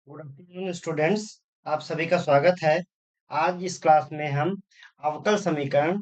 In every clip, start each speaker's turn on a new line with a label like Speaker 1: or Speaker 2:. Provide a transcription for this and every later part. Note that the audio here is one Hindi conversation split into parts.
Speaker 1: Good afternoon students. आप सभी का स्वागत है। आज इस क्लास में हम अवकल समीकरण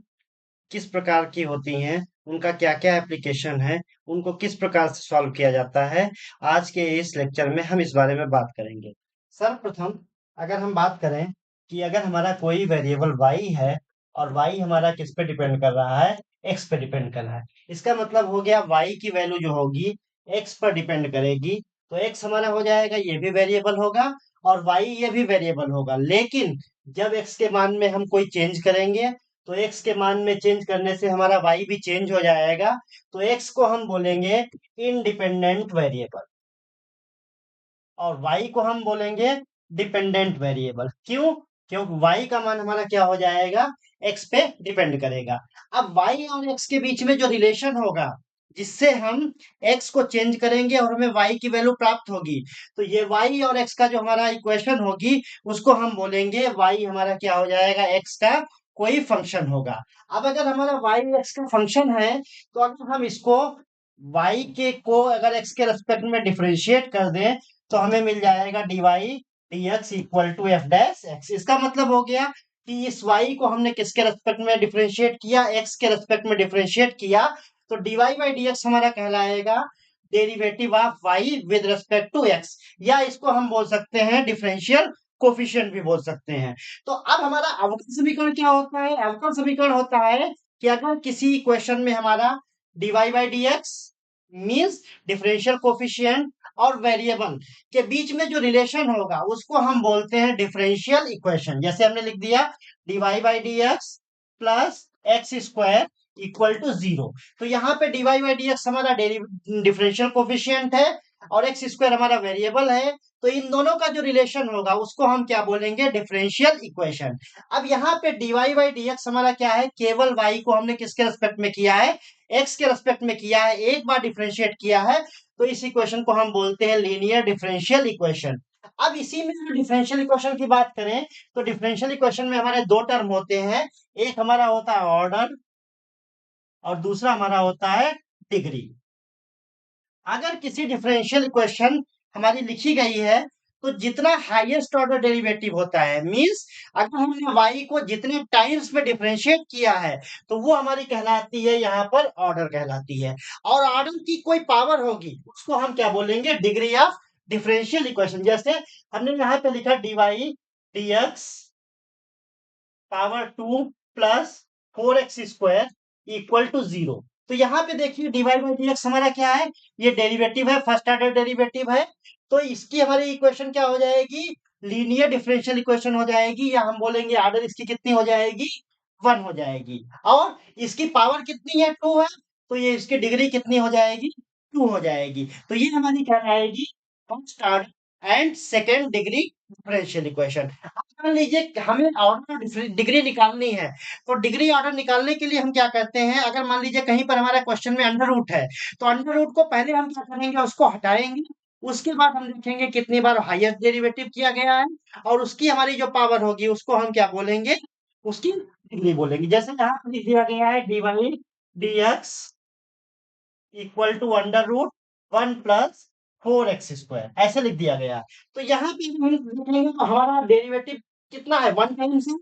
Speaker 1: किस प्रकार की होती हैं, उनका क्या क्या एप्लीकेशन है, उनको किस प्रकार से सॉल्व किया जाता है, आज के इस लेक्चर में हम इस बारे में बात करेंगे। सर्वप्रथम अगर हम बात करें कि अगर हमारा कोई वेरिएबल y है और y हमारा किस पे डिपेंड कर रहा है, x पे डिपेंड कर रहा है। इसका मतलब हो गया y की वैल्यू जो होगी x पर डिपेंड करेगी, तो x हमारा हो जाएगा, ये भी वेरिएबल होगा और y ये भी वेरिएबल होगा। लेकिन जब x के मान में हम कोई चेंज करेंगे तो x के मान में चेंज करने से हमारा y भी चेंज हो जाएगा, तो x को हम बोलेंगे इंडिपेंडेंट वेरिएबल और y को हम बोलेंगे डिपेंडेंट वेरिएबल। क्यों? क्योंकि y का मान हमारा क्या हो जाएगा, x पे डिपेंड करेगा। अब y और x के बीच में जो रिलेशन होगा, जिससे हम x को चेंज करेंगे और हमें y की वैल्यू प्राप्त होगी, तो ये y और x का जो हमारा इक्वेशन होगी, उसको हम बोलेंगे y हमारा क्या हो जाएगा, x का कोई फंक्शन होगा। अब अगर हमारा y x का फंक्शन है, तो अगर हम इसको y के को अगर x के रेस्पेक्ट में डिफरेंशिएट कर दें, तो हमें मिल जाएगा dy dx equal to F dash X. इसका मतलब हो गया कि इस y को हमने किसके रेस्पेक्ट में डिफरेंशिएट किया, x के रेस्पेक्ट में डिफरेंशिएट किया, तो dy बाई dx हमारा कहलाएगा derivative of y with respect to x, या इसको हम बोल सकते हैं डिफरेंशियल कोफिशिएंट भी बोल सकते हैं। तो अब हमारा अवकल समीकरण क्या होता है? अवकल समीकरण होता है कि अगर किसी इक्वेशन में हमारा dy by dx means differential coefficient और वेरिएबल के बीच में जो रिलेशन होगा, उसको हम बोलते हैं डिफरेंशियल इक्वेशन। जैसे हमने लिख दिया dy by D X plus X square equal to zero. तो यहाँ पे dy बाई डी एक्स हमारा डिफरेंशियल कोफिशिएंट है और एक्स स्क्वायर हमारा वेरिएबल है, तो इन दोनों का जो रिलेशन होगा उसको हम क्या बोलेंगे, डिफरेंशियल इक्वेशन। अब यहाँ पे dy बाई डी एक्स हमारा क्या है, केवल y को हमने किसके रेस्पेक्ट में किया है, x के रेस्पेक्ट में किया है, एक बार डिफरेंशिएट किया है, तो इस इक्वेशन को हम बोलते हैं लीनियर डिफरेंशियल इक्वेशन। अब इसी में डिफरेंशियल इक्वेशन की बात करें, तो डिफरेंशियल इक्वेशन में हमारे दो टर्म होते हैं, एक हमारा होता है ऑर्डर और दूसरा हमारा होता है डिग्री। अगर किसी डिफरेंशियल इक्वेशन हमारी लिखी गई है, तो जितना हाईएस्ट ऑर्डर डेरिवेटिव होता है, मींस अगर हमने y को जितने टाइम्स में डिफरेंशिएट किया है, तो वो हमारी कहलाती है यहाँ पर ऑर्डर कहलाती है। और ऑर्डर की कोई पावर होगी, उसको हम क्या बोलेंगे, डिग्री ऑफ डिफरेंशियल इक्वेशन। जैसे हमने यहाँ पे लिखा dy dx power 2 plus 4x square equal to zero. तो यहाँ पे देखिए dy बाई डी एक्स हमारा क्या है, ये डेरिवेटिव है, फर्स्ट ऑर्डर डेरिवेटिव है, तो इसकी हमारी इक्वेशन क्या हो जाएगी, लीनियर डिफरेंशियल इक्वेशन हो जाएगी, या हम बोलेंगे ऑर्डर इसकी कितनी हो जाएगी, 1 हो जाएगी। और इसकी पावर कितनी है, 2 है, तो ये इसकी डिग्री कितनी हो जाएगी, 2 हो जाएगी। तो ये हमारी क्या आएगी, first order and second degree differential equation. मान लीजिए कि हमें ऑर्डर डिग्री निकालनी है, तो डिग्री ऑर्डर निकालने के लिए हम क्या करते हैं, अगर मान लीजिए कहीं पर हमारा क्वेश्चन में अंडर रूट है, तो अंडर रूट को पहले हम क्या करेंगे, उसको हटाएंगे, उसके बाद हम देखेंगे कितनी बार हाईएस्ट डेरिवेटिव किया गया है, और उसकी हमारी जो पावर होगी उसको हम क्या बोलेंगे, उसकी डिग्री बोलेंगे। जैसे यहाँ पर लिख दिया गया है D Y D X equal to under root 1 plus 4x square, ऐसे लिख दिया गया है। तो यहाँ पे हम देखेंगे तो हमारा डेरिवेटिव कितना है, 1 टाइम्स है,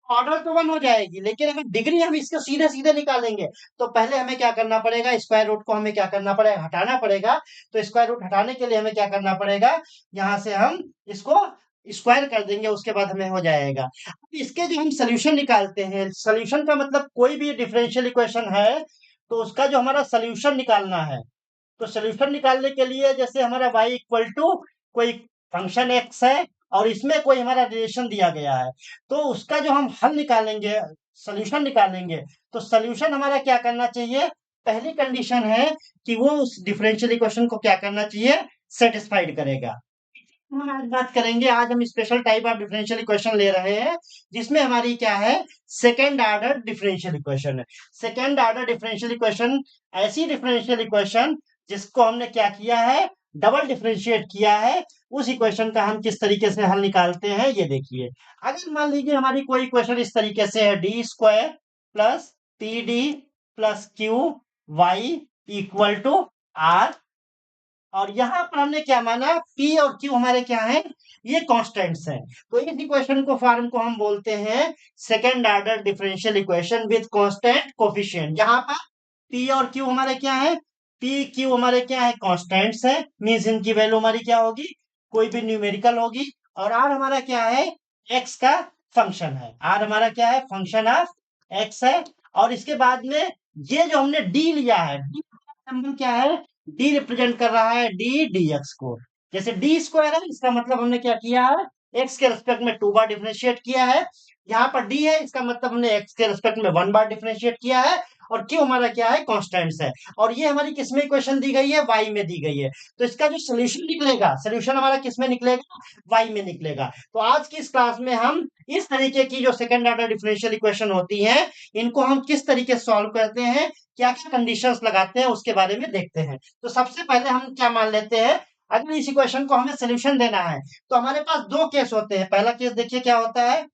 Speaker 1: ऑर्डर तो 1 हो जाएगी, लेकिन अगर डिग्री हम इसको सीधे सीधे निकालेंगे, तो पहले हमें क्या करना पड़ेगा, स्क्वायर रूट को हमें क्या करना पड़ेगा, हटाना पड़ेगा। तो स्क्वायर रूट हटाने के लिए हमें क्या करना पड़ेगा, यहाँ से हम इसको स्क्वायर कर देंगे, उसके बाद हमें हो जाएगा। अब इसके जो हम सोल्यूशन निकालते हैं, सोल्यूशन का मतलब कोई भी डिफरेंशियल इक्वेशन है, तो उसका जो हमारा सोल्यूशन निकालना है, तो सोल्यूशन निकालने के लिए जैसे हमारा y इक्वल टू कोई फंक्शन x है और इसमें कोई हमारा रिलेशन दिया गया है, तो उसका जो हम हल निकालेंगे, सोल्यूशन निकालेंगे, तो सोल्यूशन हमारा क्या करना चाहिए, पहली कंडीशन है कि वो उस डिफरेंशियल इक्वेशन को क्या करना चाहिए, सेटिस्फाइड करेगा। हम आज बात करेंगे, आज हम special type of differential equation ले रहे हैं, जिसमें हमारी क्या है, सेकेंड ऑर्डर डिफरेंशियल इक्वेशन है। सेकेंड ऑर्डर डिफरेंशियल इक्वेशन ऐसी डिफरेंशियल इक्वेशन जिसको हमने क्या किया है, डबल डिफरेंशिएट किया है, उस इक्वेशन का हम किस तरीके से हल निकालते हैं, ये देखिए। अगर मान लीजिए हमारी कोई इक्वेशन इस तरीके से है, D square plus P D plus Q Y equal to R, और यहाँ पर हमने क्या माना, P और Q हमारे क्या हैं, ये कांस्टेंट्स हैं। तो इस इक्वेशन को फॉर्म को हम बोलते हैं second order differential equation with constant coefficient. जहां पर P और Q हमारे क्या है, P Q हमारे क्या है, कांस्टेंट्स है, मींस इनकी वैल्यू हमारी क्या होगी, कोई भी न्यूमेरिकल होगी। और R हमारा क्या है, X का फंक्शन है। R हमारा क्या है, फंक्शन ऑफ X है। और इसके बाद में ये जो हमने D लिया है, D सिंबल क्या है, डी रिप्रेजेंट कर रहा है डी डीएक्स को। जैसे डी स्क्वायर है, इसका मतलब हमने क्या किया है, एक्स के रिस्पेक्ट में 2 बार डिफरेंशिएट किया है। यहाँ पर डी है, इसका मतलब हमने एक्स के रिस्पेक्ट में 1 बार डिफरेंशिएट किया है। और क्यू हमारा क्या है, कॉन्स्टेंट्स है। और ये हमारी किसमें इक्वेशन दी गई है, वाई में दी गई है। तो इसका जो सोल्यूशन निकलेगा, सोल्यूशन हमारा किसमें निकलेगा, वाई में निकलेगा। तो आज की इस क्लास में हम इस तरीके की जो सेकंड ऑर्डर डिफरेंशियल इक्वेशन होती है, इनको हम किस तरीके से सॉल्व करते हैं, क्या क्या कंडीशंस लगाते हैं, उसके बारे में देखते हैं। तो सबसे पहले हम क्या मान लेते हैं, अगर इस इक्वेशन को हमें सोल्यूशन देना है तो हमारे पास दो केस होते हैं। पहला केस देखिए क्या होता है,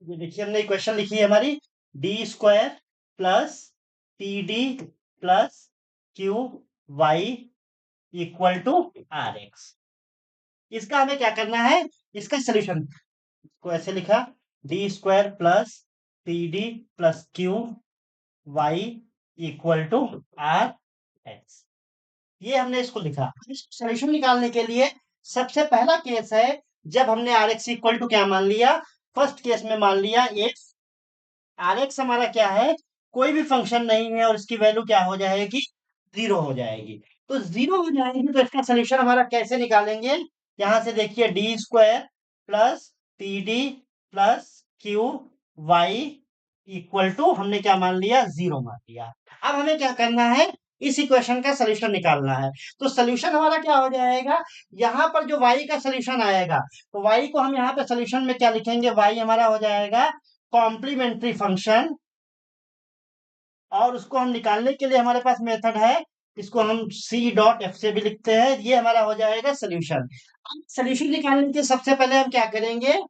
Speaker 1: ये देखिए हमने इक्वेशन लिखी है हमारी, D square plus P D plus Q Y equal to R X. इसका हमें क्या करना है, इसका सोल्यूशन को ऐसे लिखा, D square plus P D plus Q Y equal to R X. ये हमने इसको लिखा। इसको सोल्यूशन निकालने के लिए सबसे पहला केस है, जब हमने आर एक्स इक्वल टू क्या मान लिया, फर्स्ट केस में मान लिया एक्स। आर एक्स हमारा क्या है, कोई भी फंक्शन नहीं है और इसकी वैल्यू क्या हो जाएगी, जीरो हो जाएगी। तो जीरो हो जाएगी तो इसका सोल्यूशन हमारा कैसे निकालेंगे, यहां से देखिए D square plus P D plus Q Y equal to हमने क्या मान लिया, जीरो मान लिया। अब हमें क्या करना है, इस इक्वेशन का सोल्यूशन निकालना है। तो सोल्यूशन हमारा क्या हो जाएगा, यहाँ पर जो y का सोल्यूशन आएगा, तो y को हम यहाँ पे सोल्यूशन में क्या लिखेंगे, y हमारा हो जाएगा कॉम्प्लीमेंट्री फंक्शन। और उसको हम निकालने के लिए हमारे पास मेथड है, इसको हम सी डॉट एफ से भी लिखते हैं। ये हमारा हो जाएगा सोल्यूशन। अब सोल्यूशन निकालने के सबसे पहले हम क्या करेंगे,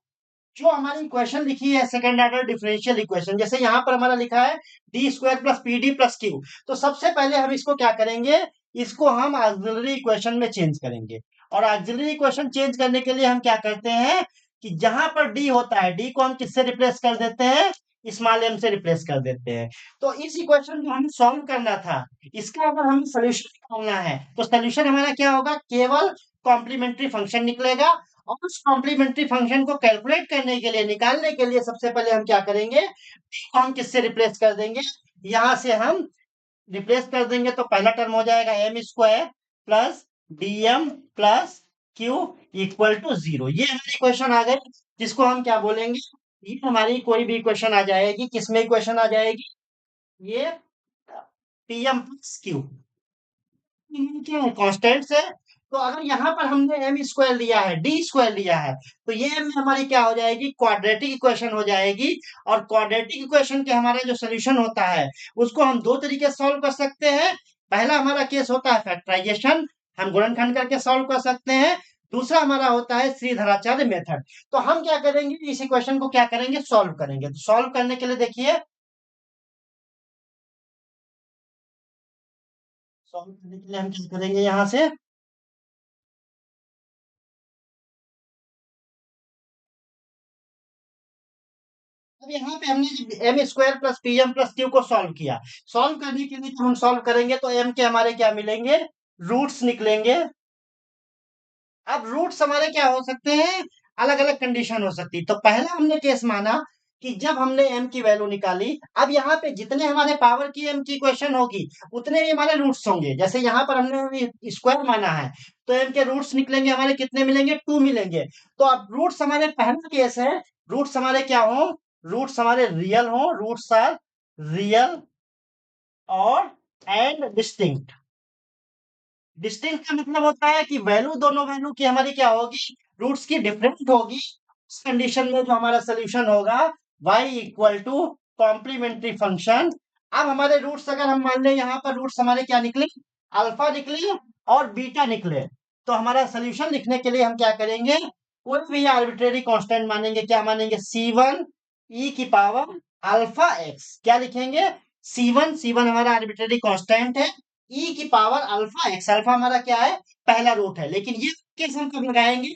Speaker 1: जो हमारी इक्वेशन लिखी है सेकंड ऑर्डर डिफरेंशियल इक्वेशन, जैसे यहाँ पर हमारा लिखा है D square plus P D plus Q, तो सबसे पहले हम इसको क्या करेंगे, इसको हम ऑक्सिलरी इक्वेशन में चेंज करेंगे। और ऑक्सिलरी इक्वेशन चेंज करने के लिए हम क्या करते हैं, कि जहां पर डी होता है, डी को हम किससे रिप्लेस कर देते हैं, स्मॉल एम से रिप्लेस कर देते हैं। तो इस इक्वेशन को हमें सॉल्व करना था, इसका अगर हमें सोल्यूशन निकालना है तो सोल्यूशन हमारा क्या होगा, केवल कॉम्प्लीमेंट्री फंक्शन निकलेगा। और उस कॉम्प्लीमेंट्री फंक्शन को कैलकुलेट करने के लिए, निकालने के लिए सबसे पहले हम क्या करेंगे, डी को हम किससे रिप्लेस कर देंगे, यहां से हम रिप्लेस कर देंगे। तो पहला टर्म हो जाएगा M square plus D M plus Q equal to zero. ये हमारी इक्वेशन आ गई, जिसको हम क्या बोलेंगे, ये हमारी कोई भी इक्वेशन आ जाएगी, किसमें इक्वेशन आ जाएगी, ये पी एम प्लस क्यू, क्या है, कॉन्स्टेंट्स है। तो अगर यहाँ पर हमने एम स्क्वायर लिया है, डी स्क्वायर लिया है, तो ये एम हमारी क्या हो जाएगी, क्वाड्रेटिक इक्वेशन हो जाएगी। और क्वाड्रेटिक इक्वेशन के हमारा जो सोल्यूशन होता है, उसको हम दो तरीके से सॉल्व कर सकते हैं। पहला हमारा केस होता है फैक्टराइजेशन, हम गुणनखंड करके सॉल्व कर सकते हैं। दूसरा हमारा होता है श्रीधराचार्य मेथड। तो हम क्या करेंगे, इस इक्वेशन को क्या करेंगे, सॉल्व करेंगे। तो सॉल्व करने के लिए देखिए, सॉल्व करने के लिए हम क्या करेंगे, यहाँ से अब यहाँ पे हमने M square plus P M plus Q को सॉल्व किया। सॉल्व करने के लिए जब हम सॉल्व करेंगे तो एम के हमारे क्या मिलेंगे, रूट्स निकलेंगे। अब रूट्स हमारे क्या हो सकते हैं, अलग अलग कंडीशन हो सकती है। तो पहला हमने केस माना कि जब हमने एम की वैल्यू निकाली, अब यहाँ पे जितने हमारे पावर की एम की इक्वेशन होगी, उतने ही हमारे रूट्स होंगे। जैसे यहाँ पर हमने स्क्वायर माना है, तो एम के रूट्स निकलेंगे हमारे, कितने मिलेंगे, 2 मिलेंगे। तो अब रूट्स हमारे पहला केस है, रूट्स हमारे क्या हो, रूट्स हमारे रियल हो, रूट्स आर रियल और एंड डिस्टिंक्ट। डिस्टिंक्ट का मतलब होता है कि वैल्यू, दोनों वैल्यू की हमारी क्या होगी, रूट्स की डिफरेंट होगी। उस कंडीशन में जो हमारा सोल्यूशन होगा y equal to complementary function अब हमारे रूट्स अगर हम मान लें यहाँ पर रूट्स हमारे क्या निकले, अल्फा निकले और बीटा निकले, तो हमारा सोल्यूशन लिखने के लिए हम क्या करेंगे, कोई भी आर्बिट्रेरी कांस्टेंट मानेंगे, क्या मानेंगे, C1 e की पावर अल्फा एक्स, क्या लिखेंगे, C1 हमारा आर्बिट्रेरी कांस्टेंट है, e की पावर अल्फा एक्स, अल्फा हमारा क्या है, पहला रूट है, लेकिन ये केस हम कब लगाएंगे,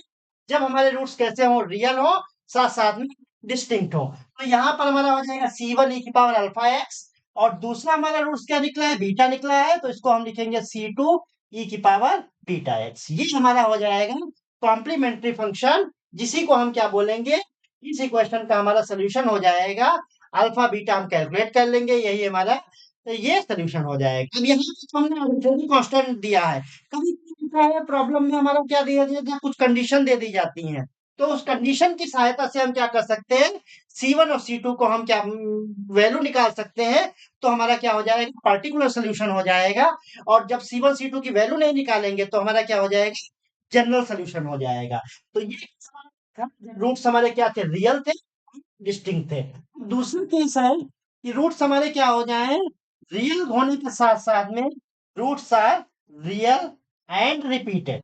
Speaker 1: जब हमारे रूट्स कैसे हो, रियल हो, साथ साथ में डिस्टिंक्ट हो। तो यहाँ पर हमारा हो जाएगा C1 e की पावर अल्फा एक्स, और दूसरा हमारा रूट्स क्या निकला है, बीटा निकला है, तो इसको हम लिखेंगे C2 e की पावर बीटा एक्स। ये हमारा हो जाएगा कॉम्प्लीमेंट्री फंक्शन, जिसी को हम क्या बोलेंगे, इस इक्वेशन का हमारा सोल्यूशन हो जाएगा, अल्फा बीटा हम कैलकुलेट कर लेंगे, यही हमारा, तो ये सोल्यूशन हो जाएगा। अब यहाँ पे हमने आर्बिट्रेरी कांस्टेंट दिया है, कभी क्या है प्रॉब्लम में हमारा क्या दिया जाता है, कुछ कंडीशन दे दी जाती हैं, तो उस कंडीशन की सहायता से हम क्या कर सकते हैं, C1 और C2 को हम क्या वैल्यू निकाल सकते हैं, तो हमारा क्या हो जाएगा, पार्टिकुलर सोल्यूशन हो जाएगा। और जब C1 C2 की वैल्यू नहीं निकालेंगे तो हमारा क्या हो जाएगा, जनरल सोल्यूशन हो जाएगा। तो ये रूट्स हमारे क्या थे, रियल थे, डिस्टिंक्ट थे। दूसरा केस है कि रूट्स हमारे क्या हो जाए, रियल होने के साथ साथ में roots are real and repeated.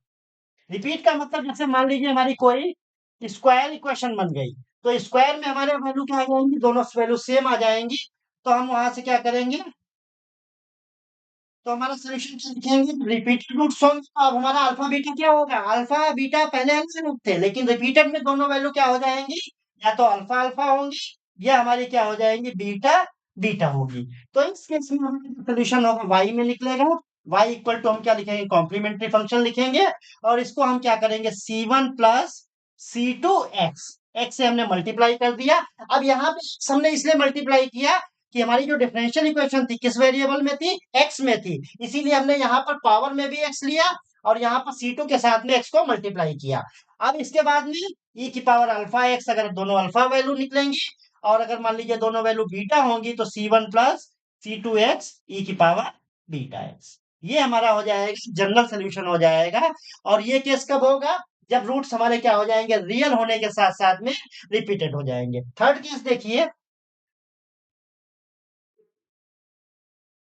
Speaker 1: Repeat का मतलब जैसे मान लीजिए हमारी कोई स्क्वायर इक्वेशन बन गई, तो स्क्वायर में हमारे वैल्यू क्या आ जाएंगी, दोनों वैल्यू सेम आ जाएंगी, तो हम वहां से क्या करेंगे, तो हमारा सोल्यूशन क्या लिखेंगे, रिपीटेड रूट्स होंगे, तो अब हमारा अल्फा बीटा क्या होगा, अल्फा बीटा पहले अलग रूट थे, लेकिन रिपीटेड में दोनों वैल्यू क्या हो जाएंगी, या तो अल्फा अल्फा होंगी, या हमारी क्या हो जाएंगी, बीटा बीटा होगी। तो इस केस में हमारा सोल्यूशन होगा वाई में निकलेगा, y इक्वल टू हम क्या लिखेंगे, कॉम्प्लीमेंट्री फंक्शन लिखेंगे, और इसको हम क्या करेंगे, C1 plus C2 x, x से हमने मल्टीप्लाई कर दिया। अब यहाँ पे x हमने इसलिए मल्टीप्लाई किया कि हमारी जो डिफरेंशियल इक्वेशन थी किस वेरिएबल में थी, x में थी, इसीलिए हमने यहाँ पर पावर में भी x लिया, और यहाँ पर C2 के साथ में x को मल्टीप्लाई किया। अब इसके बाद में e की पावर अल्फा एक्स, अगर दोनों अल्फा वैल्यू निकलेंगी, और अगर मान लीजिए दोनों वैल्यू बीटा होंगी, तो C1 plus C2 x e की पावर बीटा एक्स, ये हमारा हो जाएगा जनरल सोल्यूशन हो जाएगा। और ये केस कब होगा, जब रूट्स हमारे क्या हो जाएंगे, रियल होने के साथ साथ में रिपीटेड हो जाएंगे। थर्ड केस देखिए,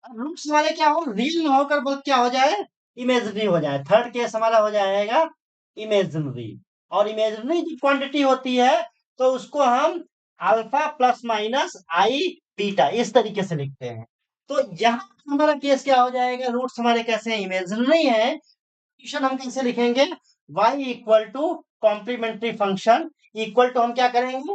Speaker 1: रूट्स हमारे क्या हो, रियल ना होकर बल्कि क्या हो जाए, इमेजिनरी हो जाए। थर्ड केस हमारा हो जाएगा इमेजिनरी, और इमेजिनरी जो क्वांटिटी होती है, तो उसको हम अल्फा प्लस माइनस आई बीटा इस तरीके से लिखते हैं। तो यहाँ हमारा केस क्या हो जाएगा, रूट्स हमारे कैसे हैं, इमेजिनरी है, इक्वेशन हम कैसे लिखेंगे, y equal to complementary function equal to हम क्या करेंगे,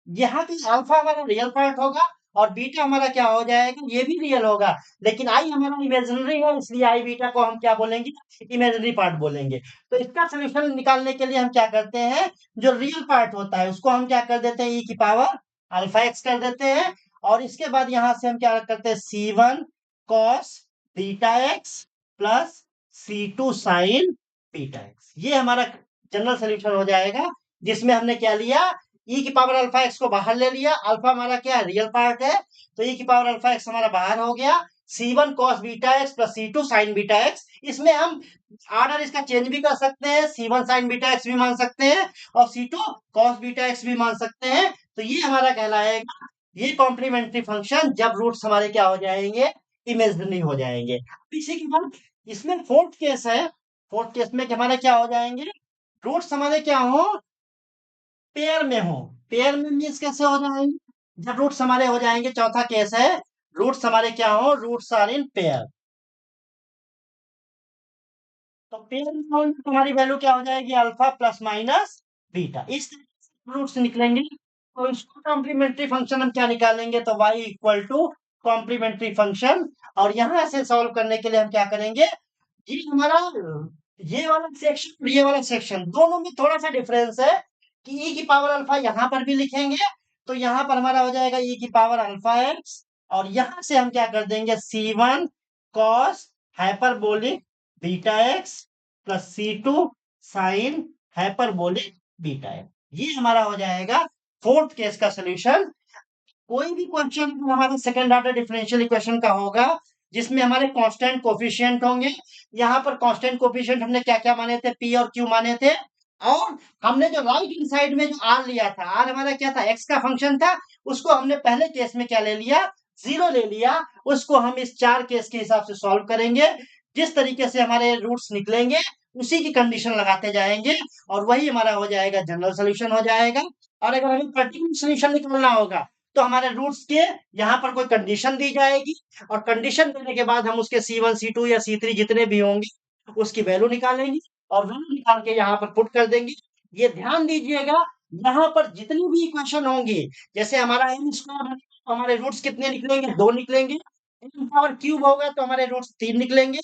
Speaker 1: यहाँ पे अल्फा हमारा रियल पार्ट होगा, और बीटा हमारा क्या हो जाएगा, ये भी रियल होगा, लेकिन आई हमारा इमेजिनरी है, इसलिए आई बीटा को हम क्या बोलेंगे, इमेजिनरी पार्ट बोलेंगे। तो इसका सोल्यूशन निकालने के लिए हम क्या करते हैं, जो रियल पार्ट होता है उसको हम क्या कर देते हैं, ई की पावर अल्फा एक्स कर देते हैं, और इसके बाद यहाँ से हम क्या करते हैं, C1 cos beta x plus C2 sign beta x, ये हमारा जनरल सोल्यूशन हो जाएगा, जिसमें हमने क्या लिया, e की पावर अल्फा एक्स को बाहर ले लिया, अल्फा हमारा क्या रियल पार्ट है, तो e की पावर अल्फा एक्स हमारा बाहर हो गया, C1 cos beta x plus C2 sin beta x, इसमें हम ऑर्डर इसका चेंज भी कर सकते हैं, C1 sin बीटा एक्स भी मान सकते हैं, और C2 cos बीटा एक्स भी मान सकते हैं, तो ये हमारा कहलाएगा, ये कॉम्प्लीमेंट्री फंक्शन जब रूट्स हमारे क्या हो जाएंगे, इमेजिनरी हो जाएंगे। इसी के बाद इसमें फोर्थ केस है, फोर्थ केस में कि हमारे क्या हो जाएंगे, रूट्स हमारे क्या हो, पेयर में हो, पेयर में मीन्स कैसे हो जाएंगे, जब रूट्स हमारे हो जाएंगे, चौथा केस है, रूट्स हमारे क्या हो, रूट्स आर इन पेयर, तो पेयर में हो तो हमारी वैल्यू क्या हो जाएगी, अल्फा प्लस माइनस बीटा, इस तरीके से रूट्स निकलेंगे। तो इसको कॉम्प्लीमेंट्री फंक्शन हम क्या निकालेंगे, तो y equal to complementary function, और यहां से सॉल्व करने के लिए हम क्या करेंगे, ये हमारा ये वाला सेक्शन और ये वाला सेक्शन दोनों में थोड़ा सा डिफरेंस है, कि e की पावर अल्फा यहाँ पर भी लिखेंगे, तो यहाँ पर हमारा हो जाएगा e की पावर अल्फा एक्स, और यहाँ से हम क्या कर देंगे, C1 cos hyperbolic beta x plus C2 sine hyperbolic beta x, ये हमारा हो जाएगा फोर्थ केस का सोल्यूशन। कोई भी क्वेश्चन हमारा सेकंड ऑर्डर डिफरेंशियल इक्वेशन का होगा, जिसमें हमारे कांस्टेंट कोफिशिएंट होंगे, यहाँ पर कांस्टेंट कोफिशिएंट हमने क्या क्या माने थे, p और q माने थे, और हमने जो राइट हैंड साइड में जो r लिया था, r हमारा क्या था, x का फंक्शन था, उसको हमने पहले केस में क्या ले लिया, जीरो ले लिया, उसको हम इस 4 केस के हिसाब से सॉल्व करेंगे। जिस तरीके से हमारे रूट्स निकलेंगे उसी की कंडीशन लगाते जाएंगे और वही हमारा हो जाएगा, जनरल सोल्यूशन हो जाएगा। और अगर हमें पर्टिकुलर सोल्यूशन निकालना होगा तो हमारे रूट्स के यहाँ पर कोई कंडीशन दी जाएगी और कंडीशन देने के बाद हम उसके C1 C2 या C3 जितने भी होंगे उसकी वैल्यू निकालेंगे और वैल्यू निकाल के यहाँ पर पुट कर देंगे। ये ध्यान दीजिएगा, यहाँ पर जितनी भी इक्वेशन होंगी, जैसे हमारा एम स्क्वायर है तो हमारे रूट्स कितने निकलेंगे, 2 निकलेंगे। एम पावर क्यूब होगा तो हमारे रूट्स 3 निकलेंगे।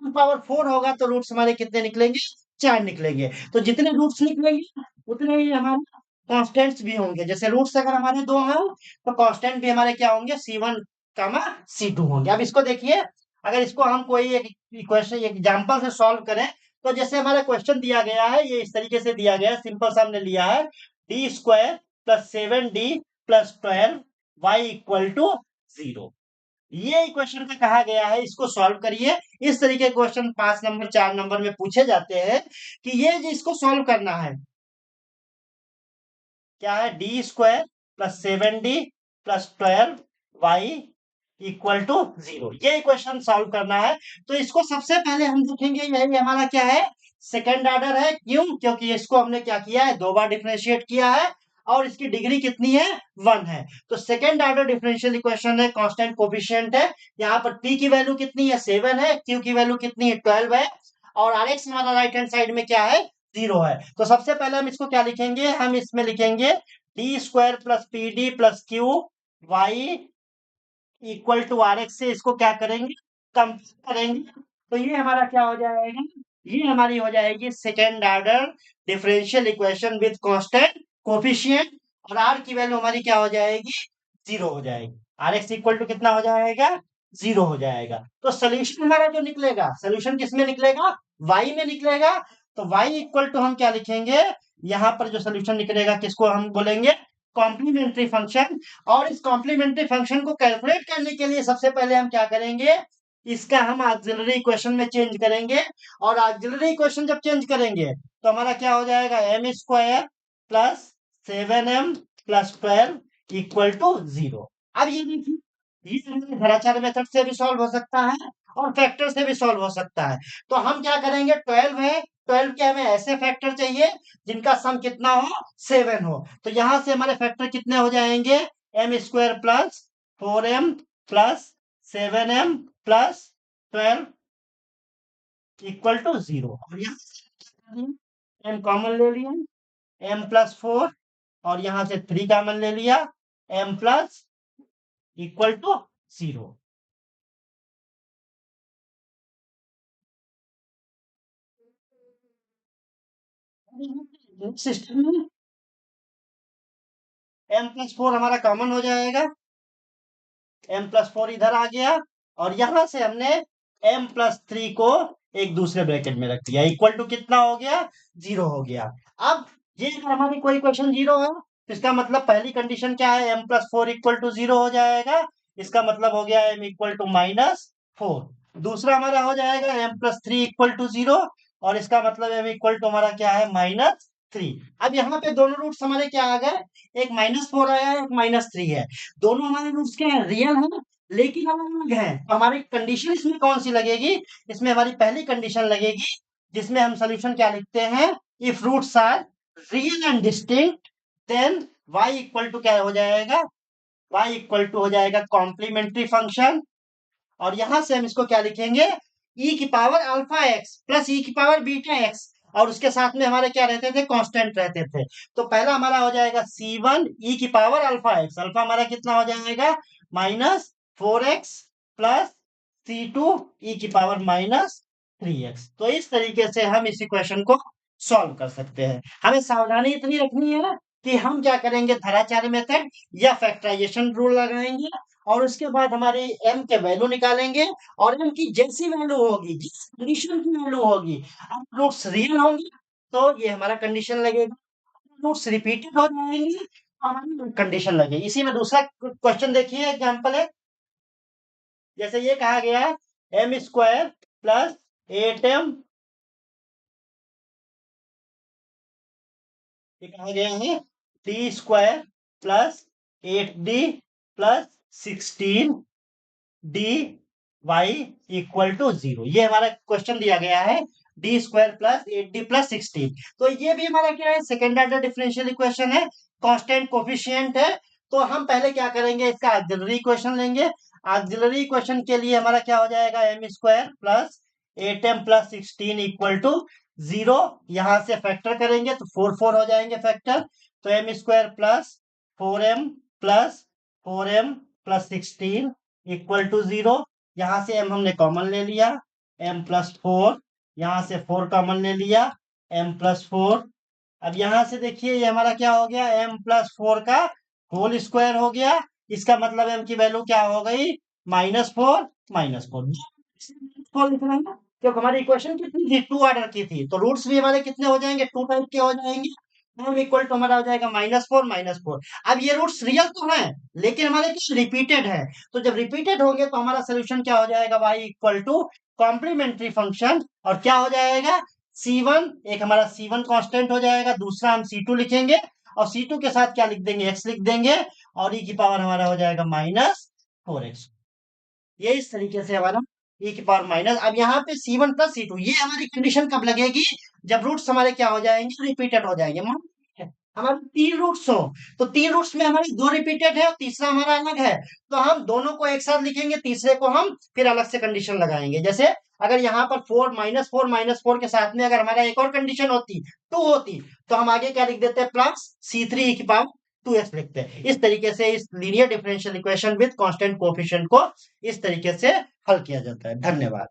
Speaker 1: एम पावर 4 होगा तो रूट्स हमारे कितने निकलेंगे, 4 निकलेंगे। तो जितने रूट्स निकलेंगे उतने ही हमारे कांस्टेंट्स भी होंगे। जैसे रूट्स अगर हमारे 2 हैं तो कांस्टेंट भी हमारे क्या होंगे, C1 कामा C2 होंगे। अब इसको देखिए, अगर इसको हम कोई एक इक्वेशन एग्जांपल से सॉल्व करें तो जैसे हमारा क्वेश्चन दिया गया है, ये इस तरीके से दिया गया है, सिंपल सा हमने लिया है D square plus 7d plus 12 y equal to 0। ये इक्वेशन का कहा गया है, इसको सॉल्व करिए। इस तरीके के क्वेश्चन 5 नंबर 4 नंबर में पूछे जाते हैं कि ये जो इसको सॉल्व करना है, क्या है, D square plus 7d plus 12 y equal to 0, ये इक्वेशन सॉल्व करना है। तो इसको सबसे पहले हम देखेंगे, यही हमारा क्या है, सेकेंड ऑर्डर है। क्यों? क्योंकि इसको हमने क्या किया है, 2 बार डिफरेंशिएट किया है और इसकी डिग्री कितनी है, 1 है। तो सेकेंड ऑर्डर डिफरेंशियल इक्वेशन है, कांस्टेंट कोफिशिएंट है। यहाँ पर p की वैल्यू कितनी है, 7 है, q की वैल्यू कितनी है, 12 है और rx हमारा राइट हैंड साइड में क्या है, 0 है। तो सबसे पहले हम इसको क्या लिखेंगे, हम इसमें लिखेंगे D square plus P D plus Q Y equal to R X से इसको क्या करेंगे, कंपेयर करेंगे। तो ये हमारा क्या हो जाएगा, ये हमारी हो जाएगी second order differential equation with constant coefficient और आर की वैल्यू हमारी क्या हो जाएगी, 0 हो जाएगी। आर एक्स इक्वल टू कितना हो जाएगा, 0 हो जाएगा। तो सोल्यूशन हमारा जो निकलेगा, सोल्यूशन किस में निकलेगा, वाई में निकलेगा। तो वाई इक्वल टू हम क्या लिखेंगे, यहाँ पर जो सोल्यूशन निकलेगा किसको हम बोलेंगे, कॉम्प्लीमेंट्री फंक्शन। और इस कॉम्प्लीमेंट्री फंक्शन को कैलकुलेट करने के लिए सबसे पहले हम क्या करेंगे, इसका हम ऑक्सिलरी इक्वेशन में चेंज करेंगे। और ऑक्सिलरी इक्वेशन जब चेंज करेंगे तो हमारा क्या हो जाएगा, M square plus 7m plus 12 equal to 0। अब ये देखिए, ये हमारे धराचार मेथड से भी सॉल्व हो सकता है और फैक्टर से भी सॉल्व हो सकता है। तो हम क्या करेंगे, 12 है, 12 के हमें ऐसे फैक्टर चाहिए जिनका सम कितना हो, 7 हो। तो यहां से हमारे फैक्टर कितने हो जाएंगे, M square plus 4m plus 7m plus 12 equal to 0। और यहाँ एम कॉमन ले लिया, एम प्लस 4 और यहां से 3 कॉमन ले लिया, M plus equal to 0। System में एम प्लस 4 हमारा कॉमन हो जाएगा, एम प्लस 4 इधर आ गया और यहां से हमने एम प्लस 3 को एक दूसरे ब्रैकेट में रख दिया, इक्वल टू कितना हो गया, 0 हो गया। अब ये अगर हमारी कोई इक्वेशन 0 है तो इसका मतलब पहली कंडीशन क्या है, एम प्लस 4 इक्वल टू 0 हो जाएगा। इसका मतलब हो गया एम इक्वल टू -4। दूसरा हमारा हो जाएगा एम प्लस 3 इक्वल टू 0 और इसका मतलब एम इक्वल टू हमारा क्या है, -3। अब यहाँ पे दोनों रूट्स हमारे क्या आ गए, एक -4 आया है, एक -3 है। दोनों हमारे रूट्स क्या है, रियल है लेकिन अलग अलग है। तो हमारी कंडीशन इसमें कौन सी लगेगी, इसमें हमारी पहली कंडीशन लगेगी जिसमें हम सोल्यूशन क्या लिखते हैं, if roots are real and distinct then y equal to क्या हो जाएगा, y इक्वल टू हो जाएगा कॉम्प्लीमेंट्री फंक्शन। और यहां से हम इसको क्या लिखेंगे, e की power alpha x plus e की पावर बीटा एक्स और उसके साथ में हमारे क्या रहते थे, कांस्टेंट रहते थे। तो पहला हमारा हो जाएगा C1 e की पावर अल्फा एक्स, अल्फा हमारा कितना हो जाएगा, -4x प्लस C2 e की पावर -3x। तो इस तरीके से हम इस इक्वेशन को सॉल्व कर सकते हैं। हमें सावधानी इतनी रखनी है कि हम क्या करेंगे, धराचार्य मेथड या फैक्टराइजेशन रूल लगाएंगे और उसके बाद हमारे m के वैल्यू निकालेंगे और m की जैसी वैल्यू होगी, जिस कंडीशन की वैल्यू होगी, अब रूट्स रियल होंगे तो ये हमारा कंडीशन लगेगा, रूट्स रिपीटेड हो जाएंगे तो हमारी कंडीशन लगेगी। इसी में दूसरा क्वेश्चन देखिए, एग्जांपल है, जैसे ये कहा गया है एम स्क्वायर प्लस 8m, ये कहा गया है T square plus 8d plus 16 D Y equal to 0। ये हमारा क्वेश्चन दिया गया है, D square plus 8d plus 16। तो ये भी हमारा क्या है, सेकेंड ऑर्डर डिफरेंशियल इक्वेशन है, कांस्टेंट कोफिशिएंट है। तो हम पहले क्या करेंगे, इसका ऑक्सिलरी इक्वेशन लेंगे। ऑक्सिलरी इक्वेशन के लिए हमारा क्या हो जाएगा, M square plus 8m plus 16 equal to 0। यहां से फैक्टर करेंगे तो 4 हो जाएंगे फैक्टर। तो M square plus 4m plus 16 equal to 0। यहां से m हमने कॉमन ले लिया, m प्लस 4। यहां से 4 कॉमन ले लिया, m प्लस 4। अब यहां से देखिए ये हमारा क्या हो गया, m प्लस 4 का होल स्क्वायर हो गया। इसका मतलब m की वैल्यू क्या हो गई, -4। -4 लिख रहे हैं क्योंकि हमारी इक्वेशन कितनी थी, 2 ऑर्डर की थी। तो रूट्स भी हमारे कितने हो जाएंगे, 2 टाइप के हो जाएंगे। m इक्वल टू हमारा हो जाएगा -4। अब ये रूट्स रियल तो हैं, लेकिन हमारे कुछ रिपीटेड है। तो जब रिपीटेड होंगे तो हमारा सोल्यूशन क्या हो जाएगा, y equal to complementary function. और क्या हो जाएगा, C1, एक हमारा C1 कांस्टेंट हो जाएगा, दूसरा हम C2 लिखेंगे और C2 के साथ क्या लिख देंगे, x लिख देंगे। और e की पावर हमारा हो जाएगा -4x। ये इस तरीके से हमारा e की पावर माइनस। अब यहाँ पे C1 प्लस C2, ये हमारी कंडीशन कब लगेगी, जब रूट्स हमारे क्या हो जाएंगे, रिपीटेड हो जाएंगे। मान लीजिए हमारे 3 रूट्स हो, तो 3 रूट्स में हमारे 2 रिपीटेड है और तीसरा हमारा अलग है। तो हम दोनों को एक साथ लिखेंगे, तीसरे को हम फिर अलग से कंडीशन लगाएंगे। जैसे अगर यहाँ पर 4 के साथ में अगर हमारा एक और कंडीशन होती, 2 होती, तो हम आगे क्या लिख देते हैं, प्लस C3 की पावर 2s लिखते हैं। इस तरीके से इस linear differential equation with constant coefficient को इस तरीके से हल किया जाता है। धन्यवाद।